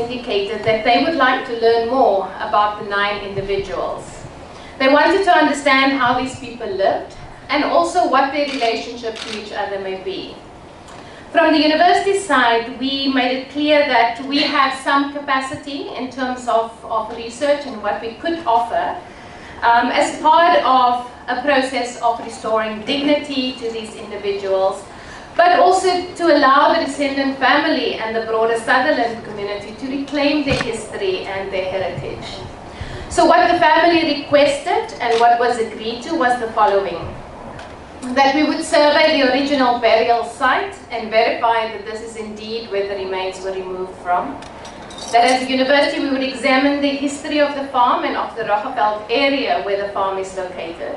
indicated that they would like to learn more about the 9 individuals. They wanted to understand how these people lived and also what their relationship to each other may be. From the university side, we made it clear that we had some capacity in terms of research and what we could offer as part of a process of restoring dignity to these individuals, but also to allow the descendant family and the broader Sutherland community to reclaim their history and their heritage. So what the family requested and what was agreed to was the following: that we would survey the original burial site and verify that this is indeed where the remains were removed from. That as a university we would examine the history of the farm and of the Roggeveld area where the farm is located.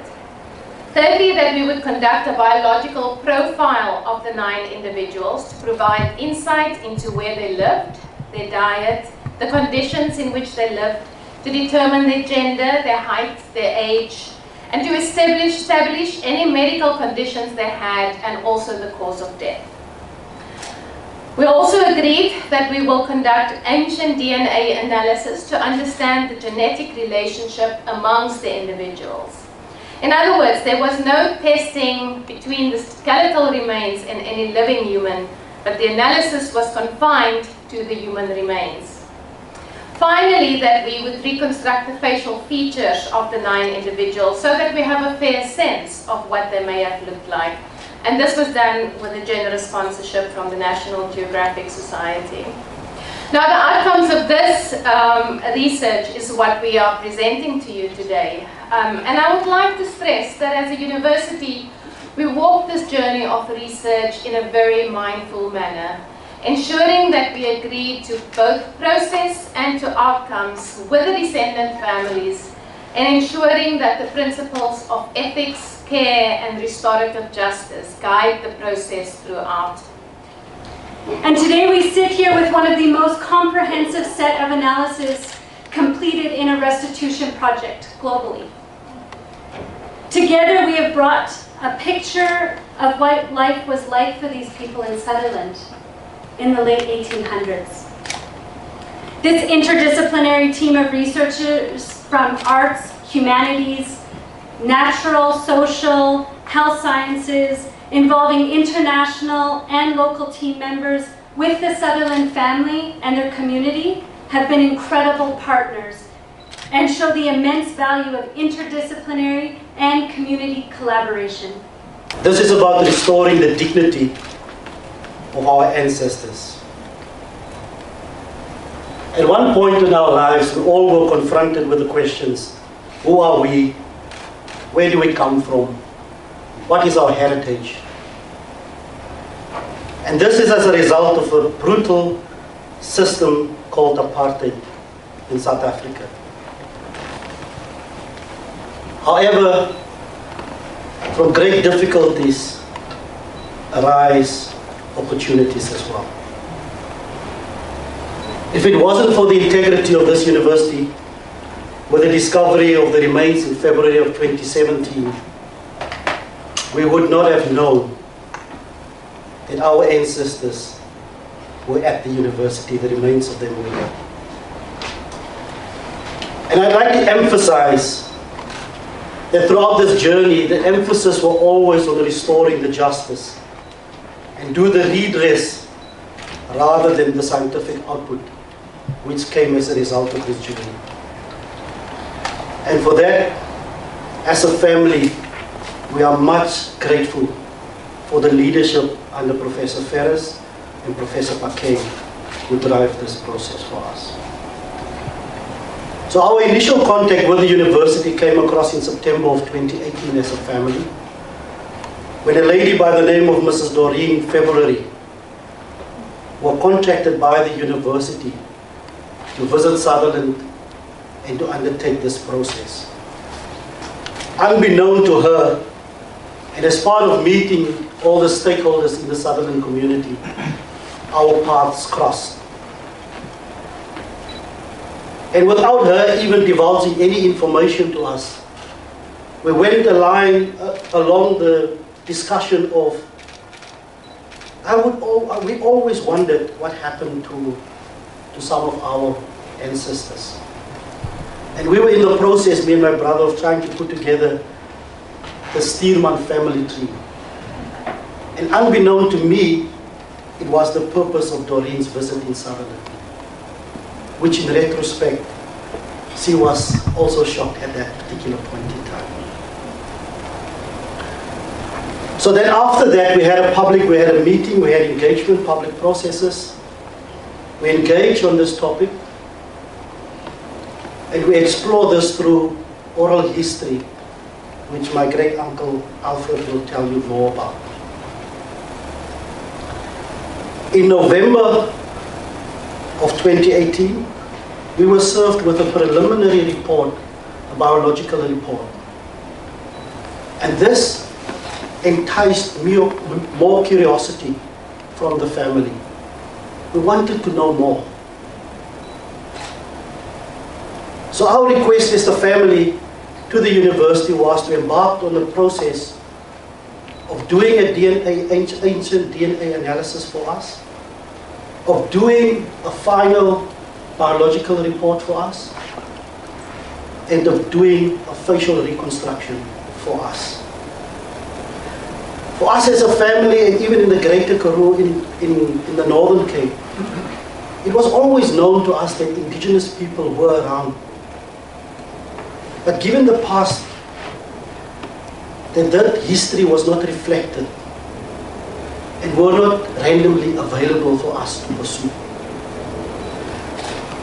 Thirdly, that we would conduct a biological profile of the 9 individuals to provide insight into where they lived, their diet, the conditions in which they lived, to determine their gender, their height, their age, and to establish any medical conditions they had and also the cause of death. We also agreed that we will conduct ancient DNA analysis to understand the genetic relationship amongst the individuals. In other words, there was no testing between the skeletal remains and any living human, but the analysis was confined to the human remains. Finally, that we would reconstruct the facial features of the 9 individuals so that we have a fair sense of what they may have looked like. And this was done with a generous sponsorship from the National Geographic Society. Now, the outcomes of this research is what we are presenting to you today. And I would like to stress that as a university, we walk this journey of research in a very mindful manner, ensuring that we agree to both process and to outcomes with the descendant families, and ensuring that the principles of ethics, care, and restorative justice guide the process throughout. And today we sit here with one of the most comprehensive set of analysis completed in a restitution project globally. Together we have brought a picture of what life was like for these people in Sutherland in the late 1800s. This interdisciplinary team of researchers from arts, humanities, natural, social, health sciences, involving international and local team members with the Sutherland family and their community, have been incredible partners and show the immense value of interdisciplinary and community collaboration. This is about restoring the dignity of our ancestors. At one point in our lives, we all were confronted with the questions: who are we? Where do we come from? What is our heritage? And this is as a result of a brutal system called apartheid in South Africa. However, from great difficulties arise opportunities as well. If it wasn't for the integrity of this university, with the discovery of the remains in February of 2017, we would not have known that our ancestors were at the university, the remains of them were there. And I'd like to emphasize that throughout this journey, the emphasis was always on restoring the justice and do the redress rather than the scientific output which came as a result of this journey. And for that, as a family, we are much grateful for the leadership under Professor Ferris and Professor Paquet, who drive this process for us. So our initial contact with the university came across in September of 2018 as a family, when a lady by the name of Mrs. Doreen February were contracted by the university to visit Sutherland and to undertake this process. Unbeknown to her, and as part of meeting all the stakeholders in the Sutherland community, our paths crossed. And without her even divulging any information to us, we went along the discussion of, we always wondered what happened to to some of our ancestors. And we were in the process, me and my brother, of trying to put together the Stearman family tree. And unbeknown to me, it was the purpose of Doreen's visit in Sutherland, which in retrospect, she was also shocked at that particular point in time. So then after that, we had a meeting, we had engagement, public processes. We engaged on this topic, and we explore this through oral history, which my great uncle Alfred will tell you more about. In November of 2018, we were served with a preliminary report, a biological report. And this enticed more curiosity from the family. We wanted to know more. So our request as the family to the university was to embark on the process of doing a ancient DNA analysis for us, of doing a final biological report for us, and of doing a facial reconstruction for us. For us as a family, and even in the Greater Karoo, in the Northern Cape, it was always known to us that indigenous people were around. But given the past, that history was not reflected and were not randomly available for us to pursue.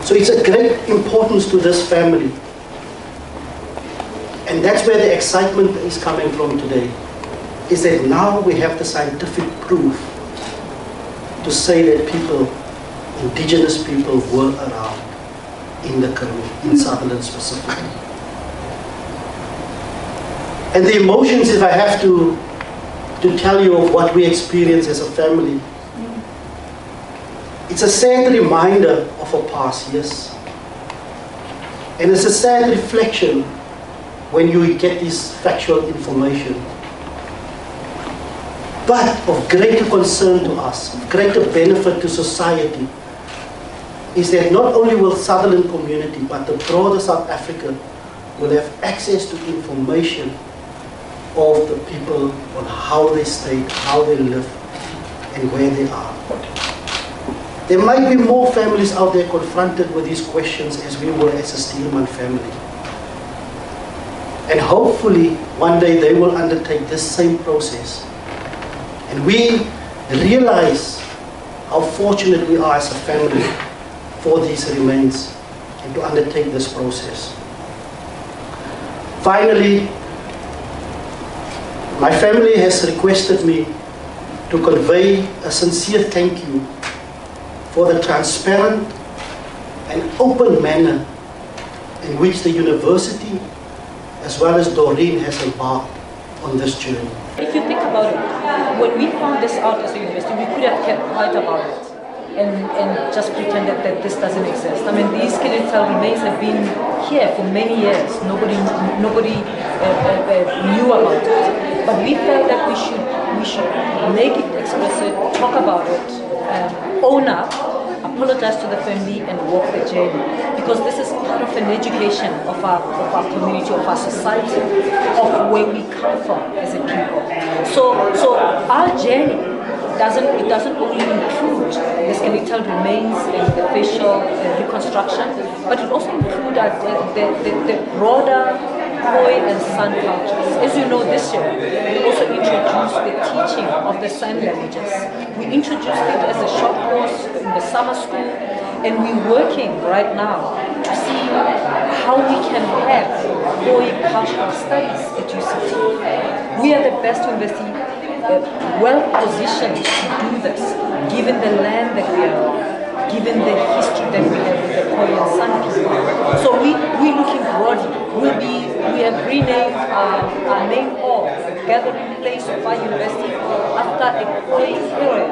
So it's a great importance to this family. And that's where the excitement is coming from today, is that now we have the scientific proof to say that people, indigenous people, were around in the Karoo, in Sutherland specifically. And the emotions, if I have to tell you of what we experience as a family, it's a sad reminder of our past, yes. And it's a sad reflection when you get this factual information. But of greater concern to us, of greater benefit to society, is that not only will Sutherland community, but the broader South Africa will have access to information of the people on how they stayed, how they live, and where they are. There might be more families out there confronted with these questions as we were as a Stearman family. And hopefully, one day they will undertake this same process. And we realize how fortunate we are as a family for these remains and to undertake this process. Finally, my family has requested me to convey a sincere thank you for the transparent and open manner in which the university, as well as Doreen, has embarked on this journey. If you think about it, when we found this out as a university, we could have kept quiet about it and just pretended that this doesn't exist. I mean, these skeletal remains have been here for many years. Nobody knew about it. But we felt that we should make it explicit, talk about it, own up, apologize to the family, and walk the journey. Because this is part of an education of our community, of our society, of where we come from as a people. So our journey doesn't only include the skeletal remains and the facial reconstruction, but it also includes the broader Khoi and San cultures. As you know, this year we also introduced the teaching of the San languages. We introduced it as a short course in the summer school, and we're working right now to see how we can have Khoi cultural studies at UCT. We are the best university well positioned to do this, given the land that we are on, given the history that we have with the Khoi and San people. So we're looking broadly. We have renamed our main hall, the gathering place of our university, after a Khoi hero,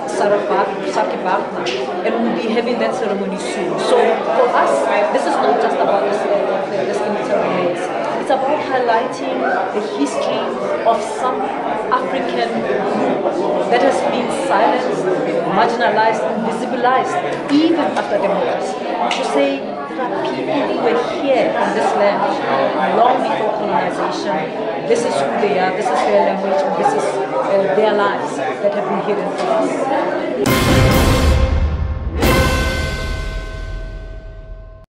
Saki Bhakna, and we'll be having that ceremony soon. So for us, this is not just about the skeletal remains. It's about highlighting the history of some African group that has been silenced marginalized, invisibilized, even after democracy. To say there are people who were here in this land long before colonization. This is who they are, this is their language, and this is their lives that have been hidden from us.